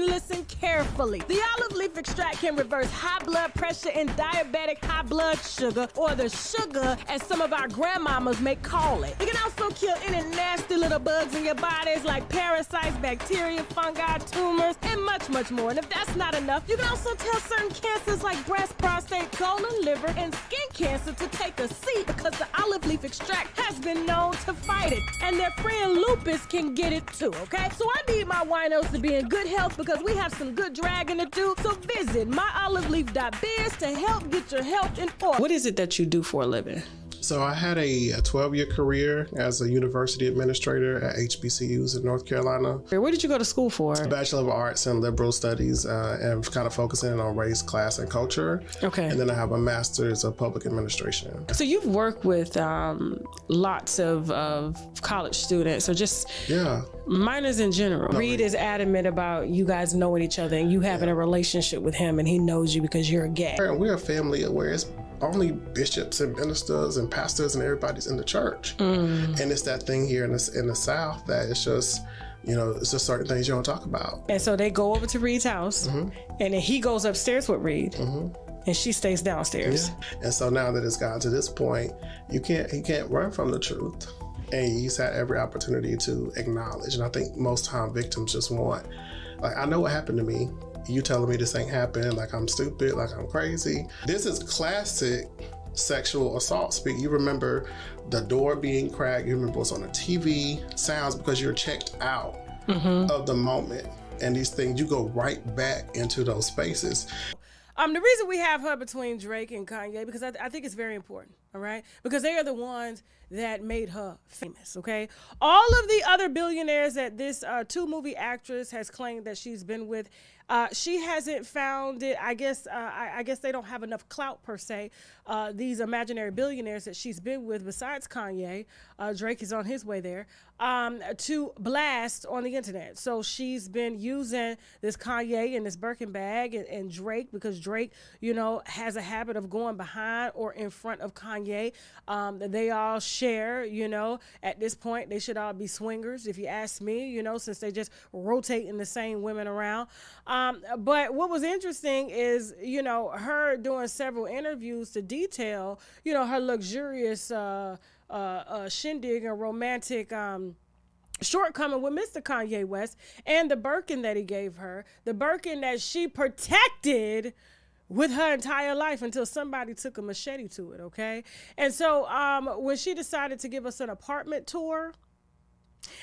listen carefully. The olive leaf extract can reverse high blood pressure and diabetic high blood sugar, or the sugar as some of our grandmamas may call it. It can also kill any nasty little bugs in your bodies like parasites, bacteria, fungi, tumors, and much, much more. And if that's not enough, you can also tell certain cancers like breast, prostate, colon, liver, and skin cancer to take a seat, because the olive leaf extract has been known to fight it. And their friend lupus can get it too, okay? So I need my winos to be in good health because we have some good dragging to do. So visit myoliveleaf.biz to help get your health in order. What is it that you do for a living? So I had a 12-year career as a university administrator at HBCUs in North Carolina. Where did you go to school for? A Bachelor of Arts in Liberal Studies, and kind of focusing on race, class, and culture. Okay. And then I have a Master's of Public Administration. So you've worked with lots of college students, or just minors in general. Reed is adamant about you guys knowing each other and you having a relationship with him, and he knows you because you're gay. We're a family where it's only bishops and ministers and pastors and everybody's in the church. And it's that thing here in the South that it's just, it's just certain things you don't talk about. And so they go over to Reed's house, and then he goes upstairs with Reed, and she stays downstairs. Yeah. And so now that it's gotten to this point, he can't run from the truth. And he's had every opportunity to acknowledge. And I think most time victims just want, like, I know what happened to me. You telling me this ain't happened, like I'm stupid, like I'm crazy. This is classic sexual assault speak. You remember the door being cracked, you remember what's on the TV, sounds, because you're checked out of the moment. And these things, you go right back into those spaces. The reason we have her between Drake and Kanye, because I think it's very important, all right? Because they are the ones that made her famous, okay? All of the other billionaires that this two-movie actress has claimed that she's been with, she hasn't found it. I guess they don't have enough clout, per se, these imaginary billionaires that she's been with, besides Kanye. Drake is on his way there, to blast on the internet. So she's been using this Kanye and this Birkin bag and Drake, because Drake, has a habit of going behind or in front of Kanye. They all share, at this point, they should all be swingers, if you ask me, since they just rotating the same women around. But what was interesting is, her doing several interviews to detail, her luxurious shindig and romantic shortcoming with Mr. Kanye West, and the Birkin that he gave her, the Birkin that she protected with her entire life until somebody took a machete to it, okay? And so when she decided to give us an apartment tour,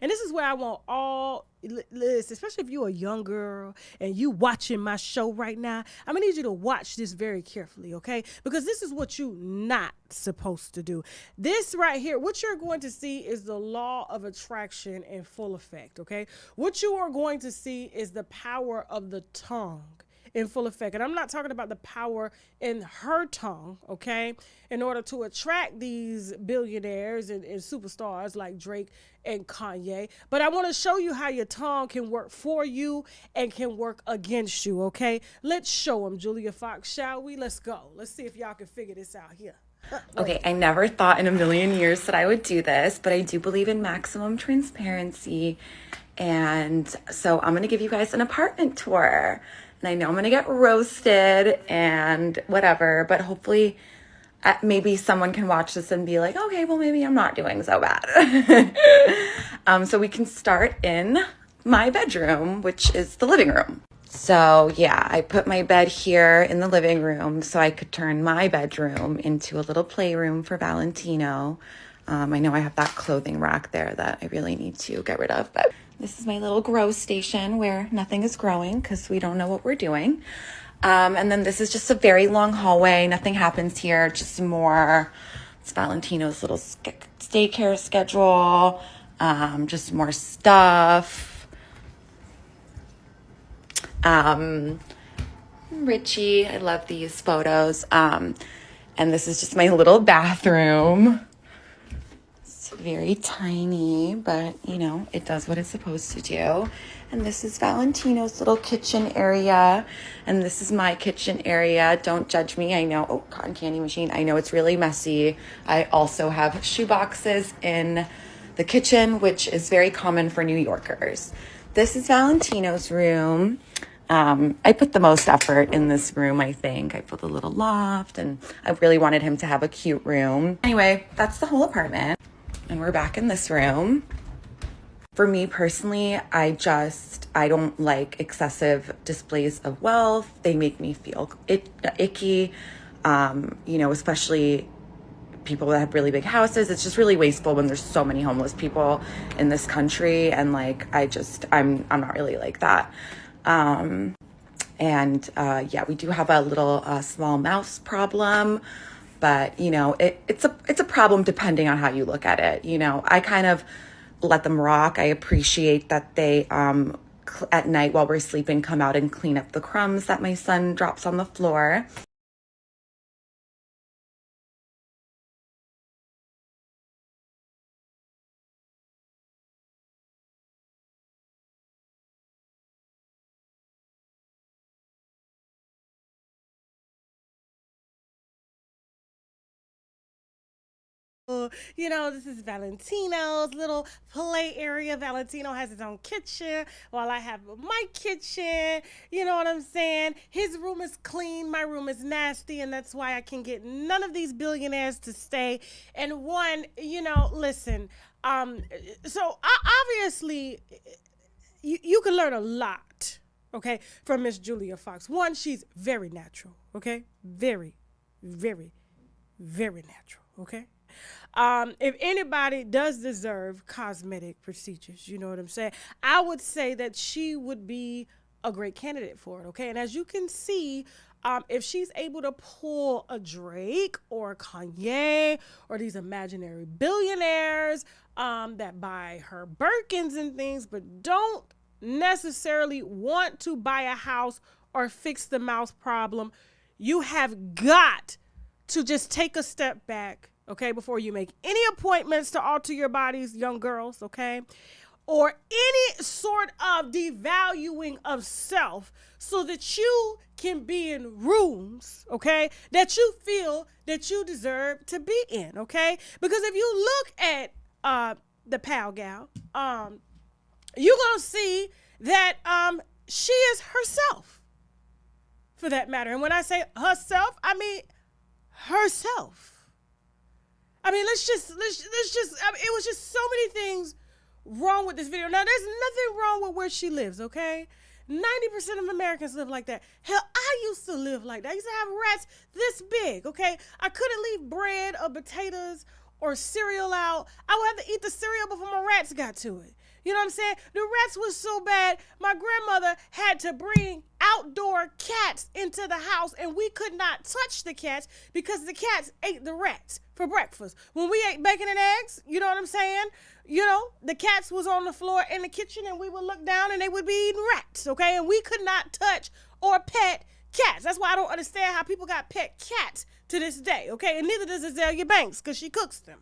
and this is where I want all lists, especially if you're a young girl and you watching my show right now, I'm gonna need you to watch this very carefully, okay? Because this is what you not supposed to do. This right here, what you're going to see is the law of attraction in full effect, okay? What you are going to see is the power of the tongue in full effect. And I'm not talking about the power in her tongue, okay, in order to attract these billionaires and superstars like Drake and Kanye. But I want to show you how your tongue can work for you and can work against you, okay? Let's show them, Julia Fox, shall we? Let's go. Let's see if y'all can figure this out here. Okay, I never thought in a million years that I would do this, but I do believe in maximum transparency. And so I'm going to give you guys an apartment tour. And I know I'm going to get roasted and whatever, but hopefully maybe someone can watch this and be like, okay, well, maybe I'm not doing so bad. So we can start in my bedroom, which is the living room. So yeah, I put my bed here in the living room so I could turn my bedroom into a little playroom for Valentino. I know I have that clothing rack there that I really need to get rid of, but this is my little grow station where nothing is growing because we don't know what we're doing. And then this is just a very long hallway. Nothing happens here, just more. It's Valentino's little daycare schedule, just more stuff. Richie, I love these photos. And this is just my little bathroom. Very tiny, but it does what it's supposed to do. And this is Valentino's little kitchen area, and this is my kitchen area. Don't judge me. I know, cotton candy machine. I know it's really messy. I also have shoe boxes in the kitchen, which is very common for New Yorkers. this is Valentino's room. I put the most effort in this room, I think. I put a little loft, and I really wanted him to have a cute room. Anyway, that's the whole apartment. And we're back in this room. For me personally, I don't like excessive displays of wealth. They make me feel icky, especially people that have really big houses. It's just really wasteful when there's so many homeless people in this country. And like, I'm not really like that. We do have a little small mouse problem, but it's a problem depending on how you look at it. I kind of let them rock. I appreciate that they at night while we're sleeping come out and clean up the crumbs that my son drops on the floor. This is Valentino's little play area. Valentino has his own kitchen while I have my kitchen. You know what I'm saying? His room is clean. My room is nasty. And that's why I can get none of these billionaires to stay. And one, listen, so obviously you can learn a lot, okay, from Miss Julia Fox. One, she's very natural, okay? Very, very, very natural, okay? If anybody does deserve cosmetic procedures, you know what I'm saying, I would say that she would be a great candidate for it, okay? And as you can see, if she's able to pull a Drake or a Kanye or these imaginary billionaires that buy her Birkins and things, but don't necessarily want to buy a house or fix the mouse problem, you have got to just take a step back, okay, before you make any appointments to alter your bodies, young girls, okay, or any sort of devaluing of self so that you can be in rooms, okay, that you feel that you deserve to be in, okay? Because if you look at the pal gal, you're going to see that she is herself, for that matter. And when I say herself, I mean herself. I mean, let's just, it was just so many things wrong with this video. Now, there's nothing wrong with where she lives, okay? 90% of Americans live like that. Hell, I used to live like that. I used to have rats this big, okay? I couldn't leave bread or potatoes or cereal out. I would have to eat the cereal before my rats got to it. You know what I'm saying? The rats was so bad, my grandmother had to bring outdoor cats into the house, and we could not touch the cats because the cats ate the rats for breakfast. When we ate bacon and eggs, you know what I'm saying? The cats was on the floor in the kitchen, and we would look down, and they would be eating rats, okay? And we could not touch or pet cats. That's why I don't understand how people got pet cats to this day, okay? And neither does Azalea Banks, because she cooks them.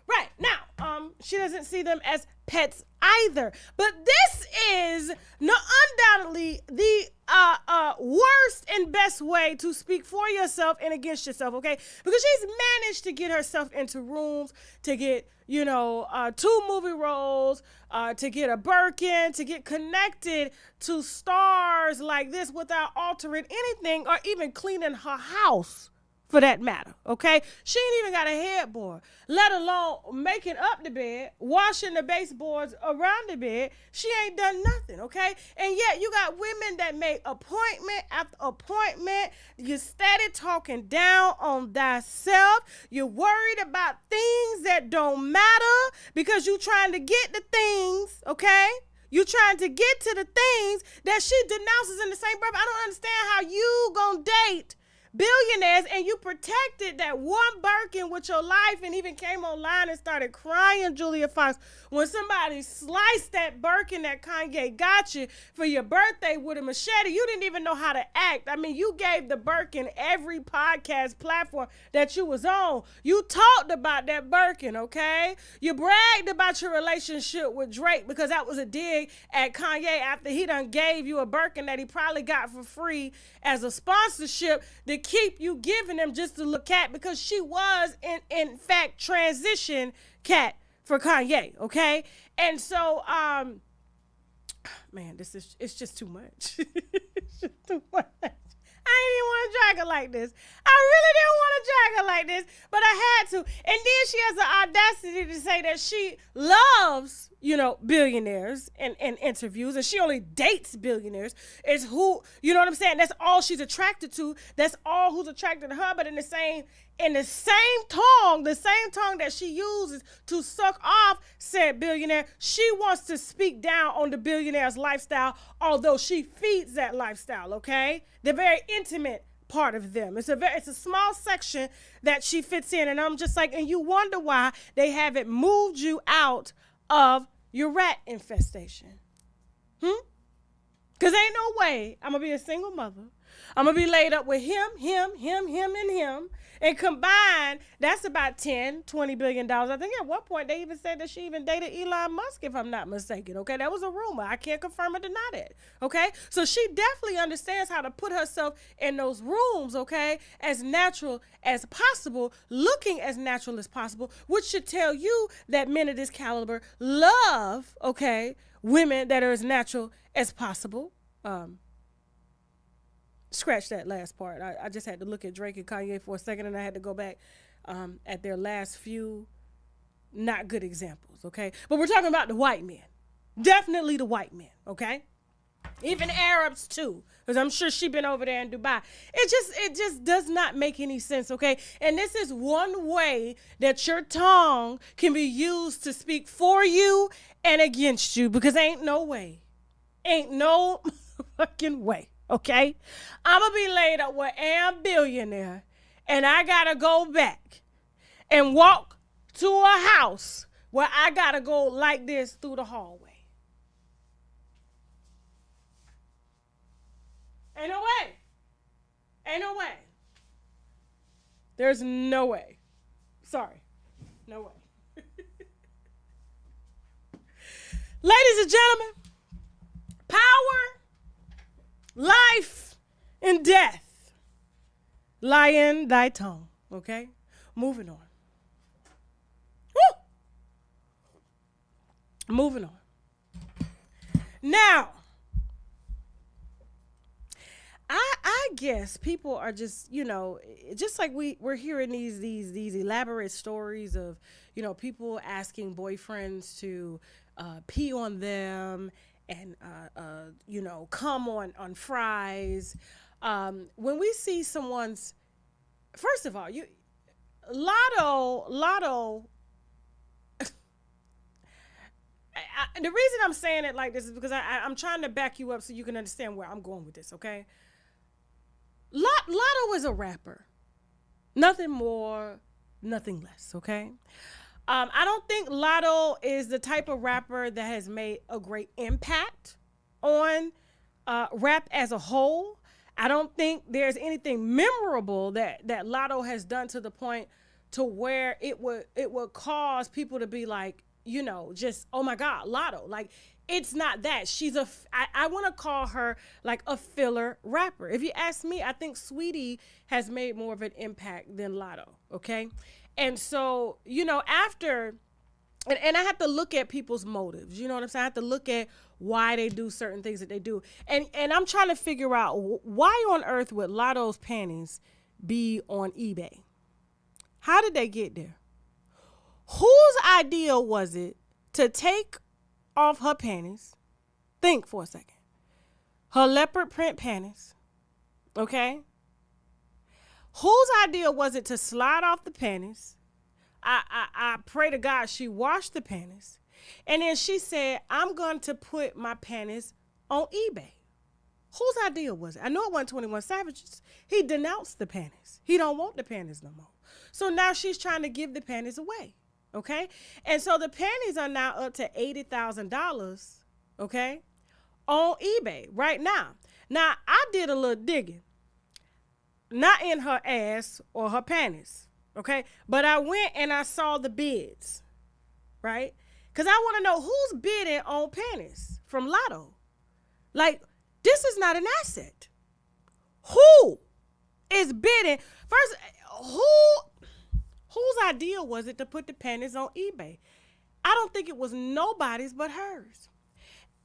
Right, now, she doesn't see them as pets either. But this is undoubtedly the worst and best way to speak for yourself and against yourself, okay? Because she's managed to get herself into rooms, to get, 2 movie roles, to get a Birkin, to get connected to stars like this without altering anything or even cleaning her house, for that matter, okay? She ain't even got a headboard, let alone making up the bed, washing the baseboards around the bed. She ain't done nothing, okay? And yet you got women that make appointment after appointment. You steady talking down on thyself. You're worried about things that don't matter because you trying to get the things, okay? You trying to get to the things that she denounces in the same breath. I don't understand how you gonna date billionaires and you protected that one Birkin with your life and even came online and started crying, Julia Fox, when somebody sliced that Birkin that Kanye got you for your birthday with a machete. You didn't even know how to act. I mean, you gave the Birkin every podcast platform that you was on. You talked about that Birkin, okay? You bragged about your relationship with Drake because that was a dig at Kanye after he done gave you a Birkin that he probably got for free as a sponsorship to keep you giving him just to look at, because she was in fact transition cat for Kanye, okay? And so Man, it's just too much. It's just too much. I didn't even want to drag her like this. I really didn't want to drag her like this, but I had to. And then she has the audacity to say that she loves, billionaires in interviews, and she only dates billionaires. Is who, you know what I'm saying? That's all she's attracted to. That's all who's attracted to her. But in the same tongue that she uses to suck off said billionaire, she wants to speak down on the billionaire's lifestyle, although she feeds that lifestyle, okay? The very intimate part of them. It's a small section that she fits in, and I'm just like, and you wonder why they haven't moved you out of your rat infestation. Because ain't no way I'm going to be a single mother. I'm going to be laid up with him, and him. And combined, that's about $10-20 billion. I think at one point they even said that she even dated Elon Musk, if I'm not mistaken. Okay, that was a rumor. I can't confirm or deny that. Okay, so she definitely understands how to put herself in those rooms, okay, as natural as possible, looking as natural as possible, which should tell you that men of this caliber love, okay, women that are as natural as possible. Scratch that last part. I just had to look at Drake and Kanye for a second, and I had to go back at their last few not good examples, okay? But we're talking about the white men. Definitely the white men, okay? Even Arabs too, because I'm sure she's been over there in Dubai. It just does not make any sense, okay? And this is one way that your tongue can be used to speak for you and against you, because ain't no fucking way. Okay, I'm going to be laid up with Am Billionaire, and I got to go back and walk to a house where I got to go like this through the hallway. Ain't no way. Ain't no way. There's no way. Sorry. No way. Ladies and gentlemen, power, life, and death lie in thy tongue, okay? Moving on. Woo! Moving on. Now, I guess people are just, just like we're hearing these elaborate stories of, people asking boyfriends to pee on them and come on fries. When we see someone's, first of all, Latto. The reason I'm saying it like this is because I'm trying to back you up so you can understand where I'm going with this. Okay, Latto is a rapper, nothing more, nothing less. Okay. I don't think Latto is the type of rapper that has made a great impact on rap as a whole. I don't think there's anything memorable that Latto has done to the point to where it would cause people to be like, just, oh my God, Latto. Like, it's not that. I want to call her like a filler rapper. If you ask me, I think Sweetie has made more of an impact than Latto. Okay. And so, after, and I have to look at people's motives, you know what I'm saying? I have to look at why they do certain things that they do. And I'm trying to figure out why on earth would Latto's panties be on eBay? How did they get there? Whose idea was it to take off her panties? Think for a second. Her leopard print panties, okay? Whose idea was it to slide off the panties? I pray to God she washed the panties. And then she said, I'm going to put my panties on eBay. Whose idea was it? I know it wasn't 21 Savage's. He denounced the panties. He don't want the panties no more. So now she's trying to give the panties away. Okay? And so the panties are now up to $80,000, okay, on eBay right now. Now, I did a little digging. Not in her ass or her panties, okay? But I went and I saw the bids, right? Because I want to know who's bidding on panties from Latto. Like, this is not an asset. Who is bidding? First, whose idea was it to put the panties on eBay? I don't think it was nobody's but hers.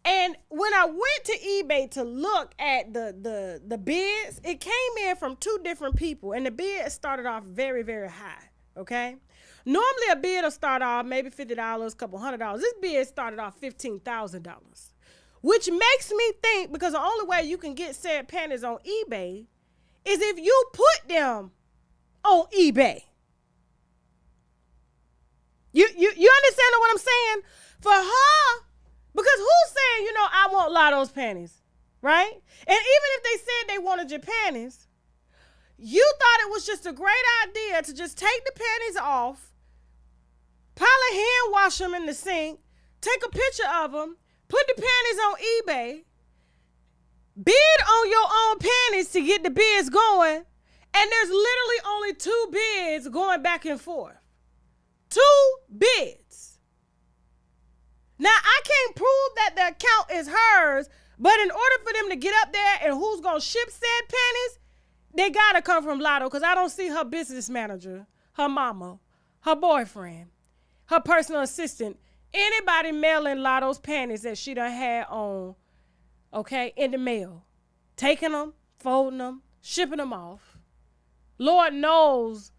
And when I went to eBay to look at the bids, it came in from two different people. And the bid started off very, very high, okay? Normally a bid will start off maybe $50, a couple $100. This bid started off $15,000, which makes me think, because the only way you can get said panties on eBay is if you put them on eBay. You understand what I'm saying? For her, because who's saying, I want Latto's panties, right? And even if they said they wanted your panties, you thought it was just a great idea to just take the panties off, probably hand wash them in the sink, take a picture of them, put the panties on eBay, bid on your own panties to get the bids going, and there's literally only two bids going back and forth. Two bids. Now, I can't prove that the account is hers, but in order for them to get up there and who's going to ship said panties, they got to come from Latto, because I don't see her business manager, her mama, her boyfriend, her personal assistant, anybody mailing Latto's panties that she done had on, okay, in the mail. Taking them, folding them, shipping them off. Lord knows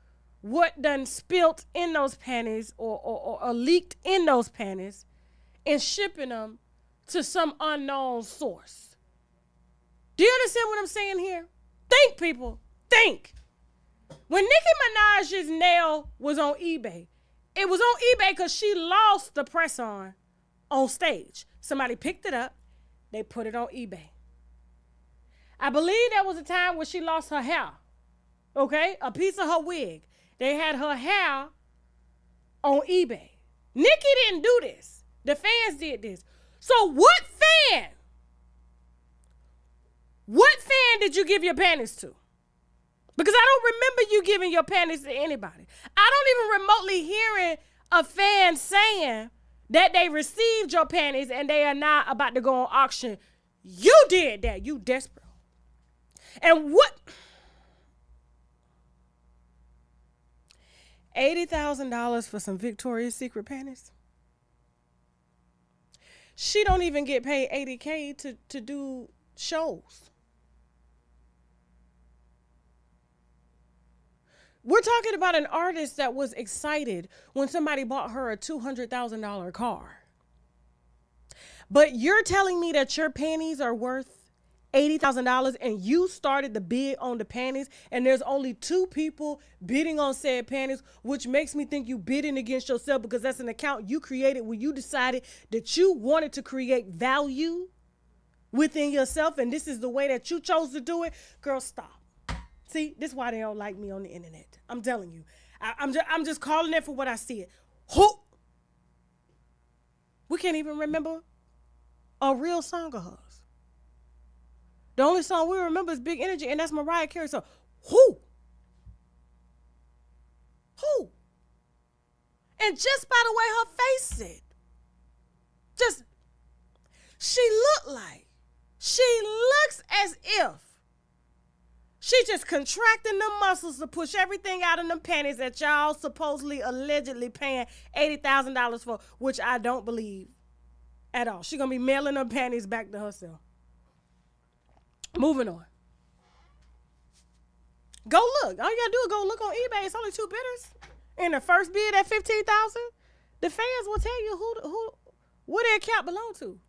what done spilt in those panties or leaked in those panties and shipping them to some unknown source. Do you understand what I'm saying here? Think, people. Think. When Nicki Minaj's nail was on eBay, it was on eBay because she lost the press-on stage. Somebody picked it up. They put it on eBay. I believe that was a time when she lost her hair. Okay? A piece of her wig. They had her hair on eBay. Nicki didn't do this. The fans did this. So what fan did you give your panties to? Because I don't remember you giving your panties to anybody. I don't even remotely hearing a fan saying that they received your panties and they are not about to go on auction. You did that. You desperate. And what? $80,000 for some Victoria's Secret panties? She don't even get paid $80K to do shows. We're talking about an artist that was excited when somebody bought her a $200,000 car. But you're telling me that your panties are worth $80,000 and you started the bid on the panties and there's only two people bidding on said panties, which makes me think you bidding against yourself, because that's an account you created when you decided that you wanted to create value within yourself, and this is the way that you chose to do it. Girl, stop. See, this is why they don't like me on the internet. I'm telling you. I'm just calling it for what I see it. Who? We can't even remember a real song of hers. The only song we remember is Big Energy, and that's Mariah Carey. So, who? Who? And just by the way her face said, she looks as if she just contracting the muscles to push everything out in them panties that y'all supposedly, allegedly paying $80,000 for, which I don't believe at all. She gonna be mailing her panties back to herself. Moving on. Go look. All you gotta do is go look on eBay. It's only two bidders. And the first bid at $15,000, the fans will tell you who their account belong to.